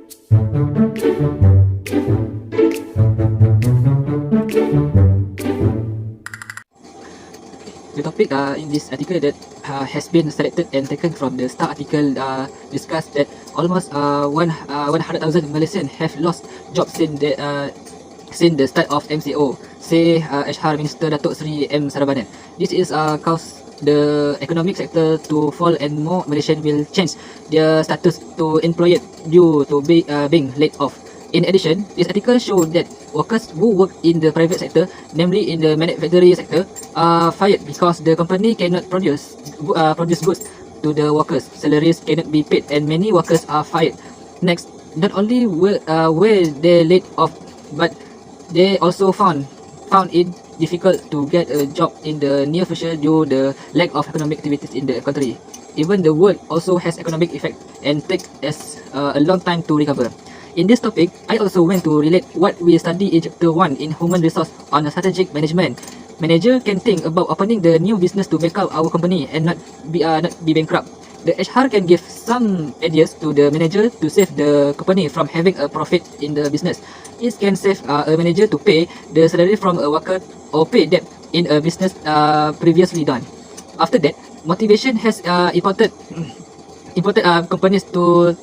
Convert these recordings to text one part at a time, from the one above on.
The topic in this article that has been selected and taken from the Star article discussed that almost 100,000 Malaysians have lost jobs since the start of MCO, say HR Minister Datuk Seri M. Saravanan. This is caused the economic sector to fall and more Malaysians will change their status to employed due to being laid off. In addition, this article showed that workers who work in the private sector, namely in the manufacturing sector, are fired because the company cannot produce goods to the workers. Salaries cannot be paid and many workers are fired. Next, not only were they laid off, but they also found it difficult to get a job in the near future due to the lack of economic activities in the country. Even the world also has economic effect and takes a long time to recover. In this topic, I also went to relate what we study in Chapter 1 in Human Resource on Strategic Management. Manager can think about opening the new business to back up our company and not be bankrupt. The HR can give some ideas to the manager to save the company from having a profit in the business. It can save a manager to pay the salary from a worker or pay debt in a business previously done. After that, motivation has imported companies to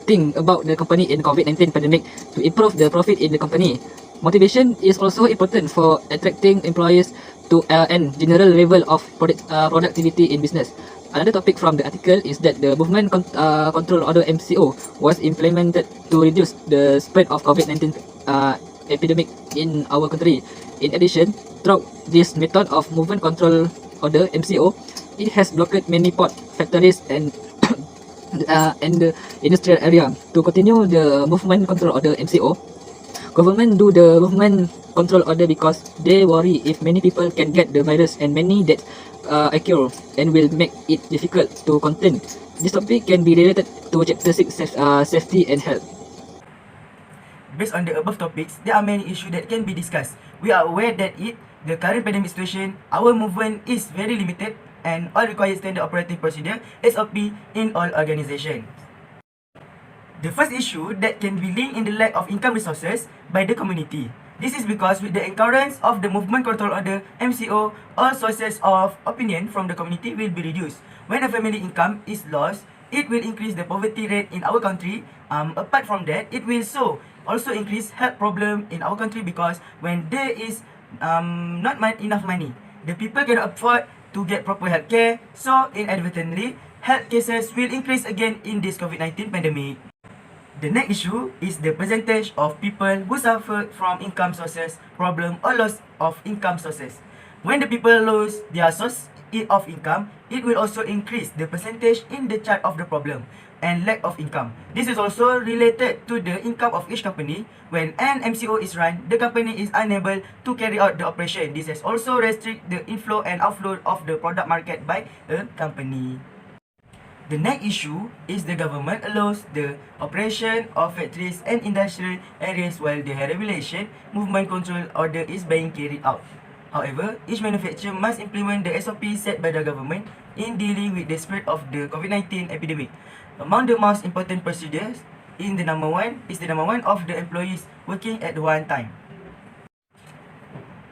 think about the company in COVID-19 pandemic to improve the profit in the company. Motivation is also important for attracting employees to and general level of productivity in business. Another topic from the article is that the Movement Control Order MCO was implemented to reduce the spread of COVID-19 epidemic in our country. In addition, through this method of Movement Control Order MCO, it has blocked many port, factories and the industrial area. To continue the Movement Control Order MCO, government do the Movement Control Order because they worry if many people can get the virus and many deaths occur and will make it difficult to contain. This topic can be related to Chapter 6 Safety and Health. Based on the above topics, there are many issues that can be discussed. We are aware that the current pandemic situation, our movement is very limited and all required standard operating procedure SOP in all organizations. The first issue that can be linked in the lack of income resources by the community. This is because with the occurrence of the Movement Control Order MCO, all sources of opinion from the community will be reduced. When a family income is lost, it will increase the poverty rate in our country. Apart from that, it will also increase health problem in our country because when there is not enough money, the people cannot afford to get proper health care, so inadvertently, health cases will increase again in this COVID-19 pandemic. The next issue is the percentage of people who suffer from income sources problem or loss of income sources. When the people lose their source of income, it will also increase the percentage in the chart of the problem and lack of income. This is also related to the income of each company. When an MCO is run, the company is unable to carry out the operation. This has also restrict the inflow and outflow of the product market by a company. The next issue is the government allows the operation of factories and industrial areas while the regulation movement control order is being carried out. However, each manufacturer must implement the SOP set by the government in dealing with the spread of the COVID-19 epidemic. Among the most important procedures is the number one of the employees working at one time.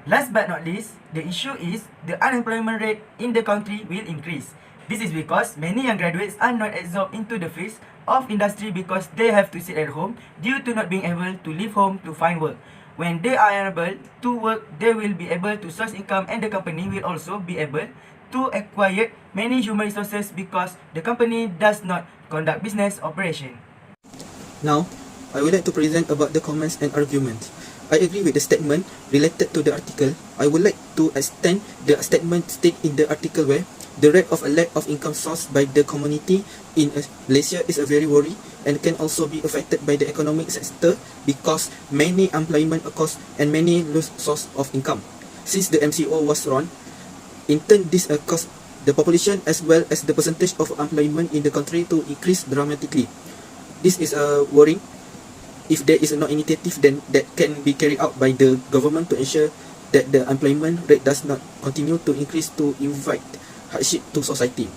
Last but not least, the issue is the unemployment rate in the country will increase. This is because many young graduates are not absorbed into the fields of industry because they have to sit at home due to not being able to leave home to find work. When they are unable to work, they will be able to source income and the company will also be able to acquire many human resources because the company does not conduct business operation. Now, I would like to present about the comments and arguments. I agree with the statement related to the article. I would like to extend the statement stated in the article where the rate of a lack of income source by the community in Malaysia is a very worry and can also be affected by the economic sector because many employment occurs and many lose source of income. Since the MCO was run, in turn this caused the population as well as the percentage of employment in the country to increase dramatically. This is a worry. If there is no initiative then that can be carried out by the government to ensure that the employment rate does not continue to increase to invite hardship to society.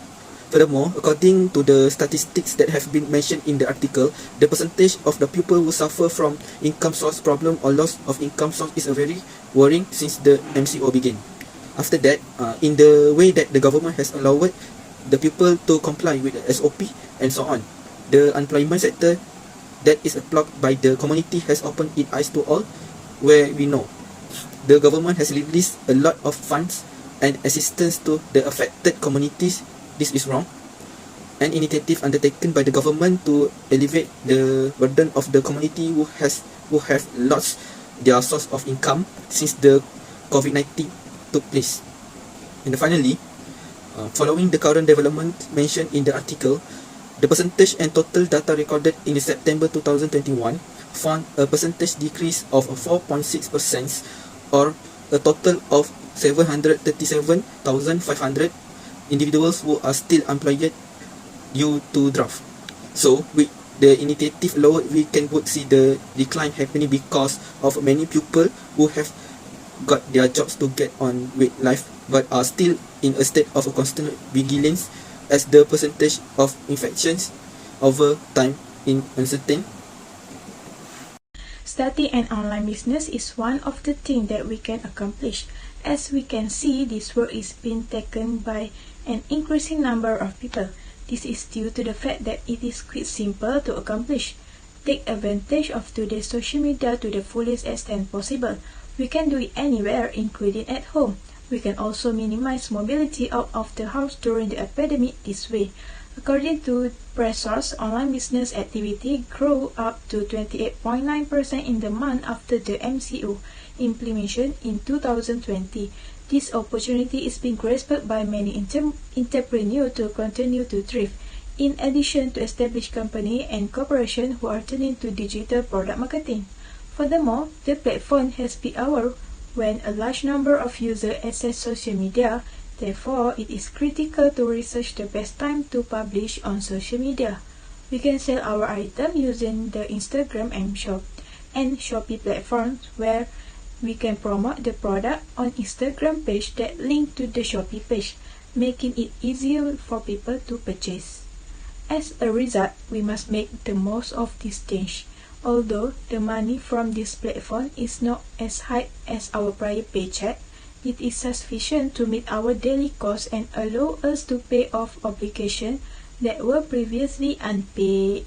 Furthermore, according to the statistics that have been mentioned in the article, the percentage of the people who suffer from income source problem or loss of income source is a very worrying since the MCO began. After that, in the way that the government has allowed the people to comply with the SOP and so on, the unemployment sector that is blocked by the community has opened its eyes to all, where we know the government has released a lot of funds and assistance to the affected communities. This is wrong. An initiative undertaken by the government to alleviate the burden of the community who have lost their source of income since the COVID-19 took place. And finally, following the current development mentioned in the article, the percentage and total data recorded in September 2021 found a percentage decrease of 4.6%, or a total of 737,500 individuals who are still employed due to draft. So, with the initiative lowered, we can would see the decline happening because of many people who have got their jobs to get on with life but are still in a state of constant vigilance as the percentage of infections over time is uncertain. Starting an online business is one of the things that we can accomplish. As we can see, this work is being taken by an increasing number of people. This is due to the fact that it is quite simple to accomplish. Take advantage of today's social media to the fullest extent possible. We can do it anywhere, including at home. We can also minimize mobility out of the house during the epidemic this way. According to press source, online business activity grew up to 28.9% in the month after the MCO implementation in 2020. This opportunity is being grasped by many entrepreneurs to continue to thrive, in addition to established companies and corporations who are turning to digital product marketing. Furthermore, the platform has been aware when a large number of users access social media. Therefore, it is critical to research the best time to publish on social media. We can sell our item using the Instagram and Shopee platforms, where we can promote the product on Instagram page that link to the Shopee page, making it easier for people to purchase. As a result, we must make the most of this change. Although the money from this platform is not as high as our prior paycheck, it is sufficient to meet our daily costs and allow us to pay off obligations that were previously unpaid.